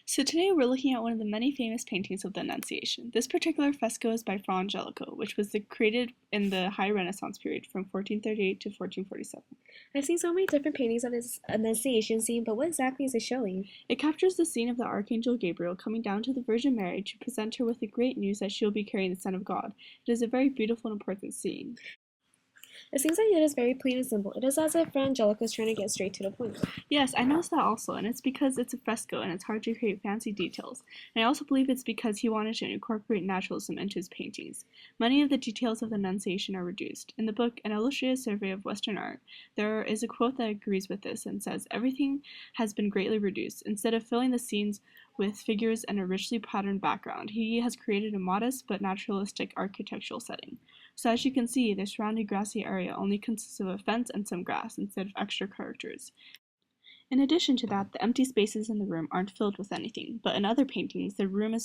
So today we're looking at one of the many famous paintings of the Annunciation. This particular fresco is by Fra Angelico, which was created in the High Renaissance period from 1438 to 1447. I've seen so many different paintings on this Annunciation scene, but what exactly is it showing? It captures the scene of the Archangel Gabriel coming down to the Virgin Mary to present her with the great news that she will be carrying the Son of God. It is a very beautiful and important scene. It seems like it is very plain and simple. It is as if Fra Angelico is trying to get straight to the point. Yes, I noticed that also, and it's because it's a fresco and it's hard to create fancy details. And I also believe it's because he wanted to incorporate naturalism into his paintings. Many of the details of the Annunciation are reduced. In the book, An Illustrated Survey of Western Art, there is a quote that agrees with this and says, "Everything has been greatly reduced. Instead of filling the scenes with figures and a richly patterned background, he has created a modest but naturalistic architectural setting. So as you can see, the surrounding grassy area only consists of a fence and some grass instead of extra characters. In addition to that, the empty spaces in the room aren't filled with anything, but in other paintings, the room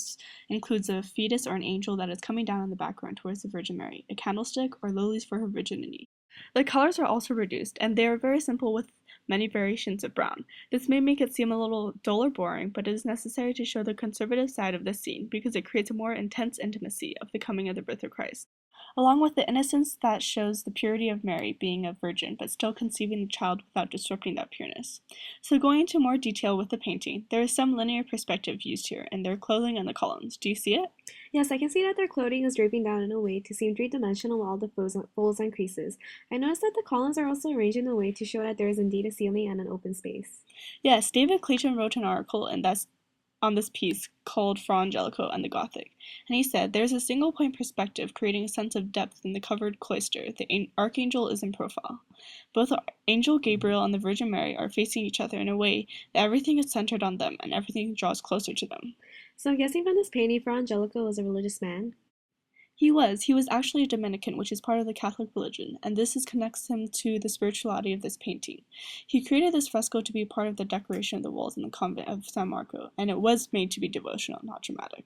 includes a fetus or an angel that is coming down in the background towards the Virgin Mary, a candlestick, or lilies for her virginity. The colors are also reduced, and they are very simple with many variations of brown. This may make it seem a little dull or boring, but it is necessary to show the conservative side of this scene because it creates a more intense intimacy of the coming of the birth of Christ, along with the innocence that shows the purity of Mary being a virgin but still conceiving the child without disrupting that pureness. So going into more detail with the painting, there is some linear perspective used here in their clothing and the columns. Do you see it? Yes, I can see that their clothing is draping down in a way to seem three-dimensional with all the folds and creases. I noticed that the columns are also arranged in a way to show that there is indeed a ceiling and an open space. Yes, David Clayton wrote an article on this piece called Fra Angelico and the Gothic, and he said, "There's a single point perspective creating a sense of depth in the covered cloister. The archangel is in profile. Both Angel Gabriel and the Virgin Mary are facing each other in a way that everything is centered on them and everything draws closer to them." So I'm guessing from this painting, Fra Angelico was a religious man. He was actually a Dominican, which is part of the Catholic religion, and this connects him to the spirituality of this painting. He created this fresco to be part of the decoration of the walls in the convent of San Marco, and it was made to be devotional, not dramatic.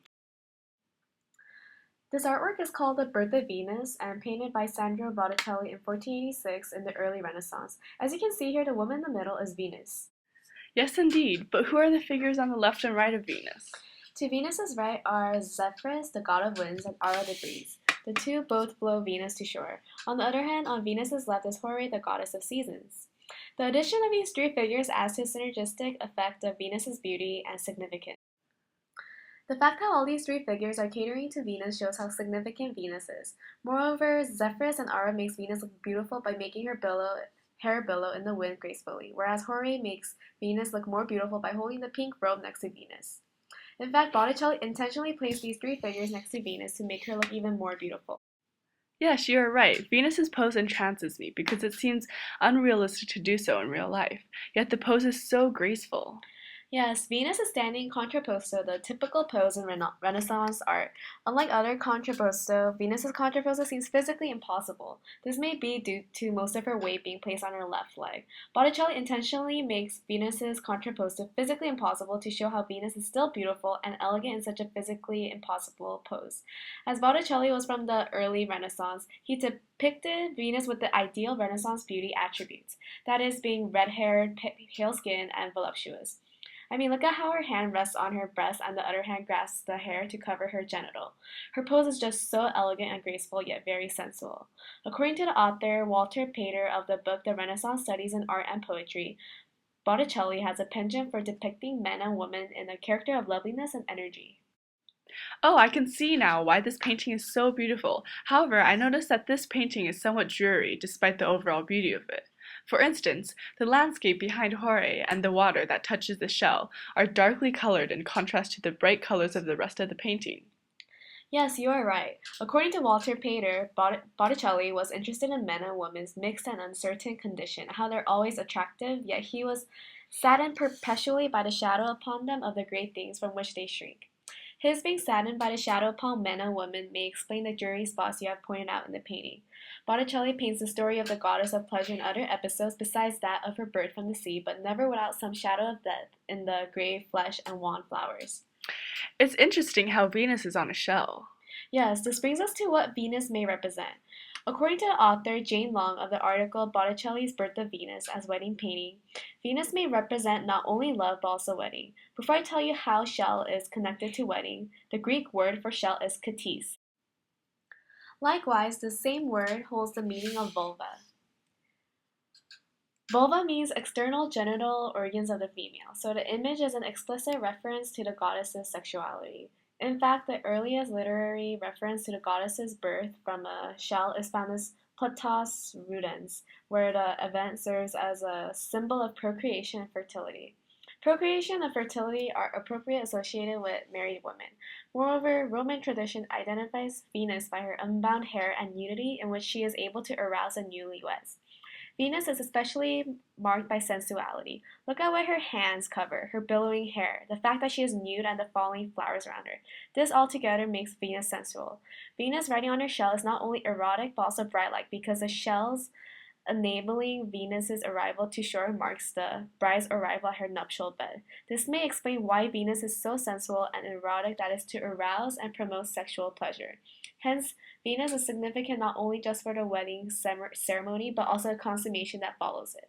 This artwork is called The Birth of Venus and painted by Sandro Botticelli in 1486 in the early Renaissance. As you can see here, the woman in the middle is Venus. Yes, indeed, but who are the figures on the left and right of Venus? To Venus's right are Zephyrus, the god of winds, and Ara, the breeze. The two both blow Venus to shore. On the other hand, on Venus's left is Hore, the goddess of seasons. The addition of these three figures adds to a synergistic effect of Venus's beauty and significance. The fact that all these three figures are catering to Venus shows how significant Venus is. Moreover, Zephyrus and Ara makes Venus look beautiful by making her hair billow in the wind gracefully, whereas Hore makes Venus look more beautiful by holding the pink robe next to Venus. In fact, Botticelli intentionally placed these three figures next to Venus to make her look even more beautiful. Yes, you are right. Venus's pose entrances me because it seems unrealistic to do so in real life, yet the pose is so graceful. Yes, Venus is standing contrapposto, the typical pose in Renaissance art. Unlike other contrapposto, Venus's contrapposto seems physically impossible. This may be due to most of her weight being placed on her left leg. Botticelli intentionally makes Venus's contrapposto physically impossible to show how Venus is still beautiful and elegant in such a physically impossible pose. As Botticelli was from the early Renaissance, he depicted Venus with the ideal Renaissance beauty attributes, that is, being red-haired, pale skin, and voluptuous. I mean, look at how her hand rests on her breast and the other hand grasps the hair to cover her genital. Her pose is just so elegant and graceful, yet very sensual. According to the author, Walter Pater, of the book The Renaissance Studies in Art and Poetry, Botticelli has a penchant for depicting men and women in a character of loveliness and energy. Oh, I can see now why this painting is so beautiful. However, I noticed that this painting is somewhat dreary despite the overall beauty of it. For instance, the landscape behind Hore and the water that touches the shell are darkly colored in contrast to the bright colors of the rest of the painting. Yes, you are right. According to Walter Pater, Botticelli was interested in men and women's mixed and uncertain condition, how they're always attractive, yet he was saddened perpetually by the shadow upon them of the great things from which they shrink. His being saddened by the shadow upon men and women may explain the dreary spots you have pointed out in the painting. Botticelli paints the story of the goddess of pleasure in other episodes besides that of her birth from the sea, but never without some shadow of death in the grave flesh and wan flowers. It's interesting how Venus is on a shell. Yes, this brings us to what Venus may represent. According to the author Jane Long of the article Botticelli's Birth of Venus as Wedding Painting, Venus may represent not only love but also wedding. Before I tell you how shell is connected to wedding, the Greek word for shell is katis. Likewise, the same word holds the meaning of vulva. Vulva means external genital organs of the female, so the image is an explicit reference to the goddess's sexuality. In fact, the earliest literary reference to the goddess's birth from a shell is found in Plato's Rudens, where the event serves as a symbol of procreation and fertility. Procreation and fertility are appropriately associated with married women. Moreover, Roman tradition identifies Venus by her unbound hair and nudity in which she is able to arouse the newlyweds. Venus is especially marked by sensuality. Look at what her hands cover, her billowing hair, the fact that she is nude and the falling flowers around her. This altogether makes Venus sensual. Venus riding on her shell is not only erotic but also bride-like because the shell's enabling Venus's arrival to shore marks the bride's arrival at her nuptial bed. This may explain why Venus is so sensual and erotic, that is to arouse and promote sexual pleasure. Hence, Venus is significant not only just for the wedding ceremony but also the consummation that follows it.